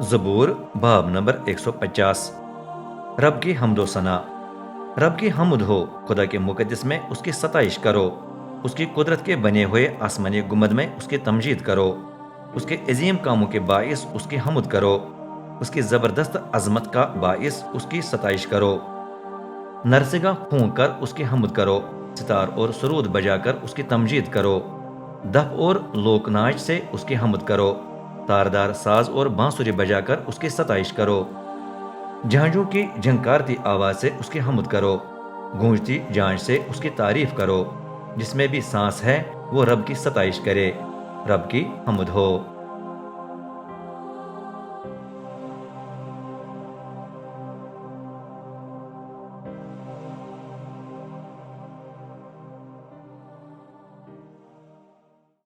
زبور باب نمبر 150۔ رب کی حمد و ثنا۔ رب کی حمد ہو، خدا کے مقدس میں اس کی ستائش کرو، اس کی قدرت کے بنے ہوئے آسمانی گنبد میں اس کی تمجید کرو، اس کے عظیم کاموں کے باعث اس کی حمد کرو، اس کی زبردست عظمت کا باعث اس کی ستائش کرو۔ نرسگاں پھونک کر اس کی حمد کرو، ستار اور سرود بجا کر اس کی تمجید کرو، دف اور لوک ناچ سے اس کی حمد کرو، تاردار ساز اور بانسری بجا کر اس کی ستائش کرو، جھانجھوں کی جھنکارتی آواز سے اس کی حمد کرو، گونجتی جانچ سے اس کی تعریف کرو، جس میں بھی سانس ہے وہ رب کی ستائش کرے۔ رب کی حمد ہو۔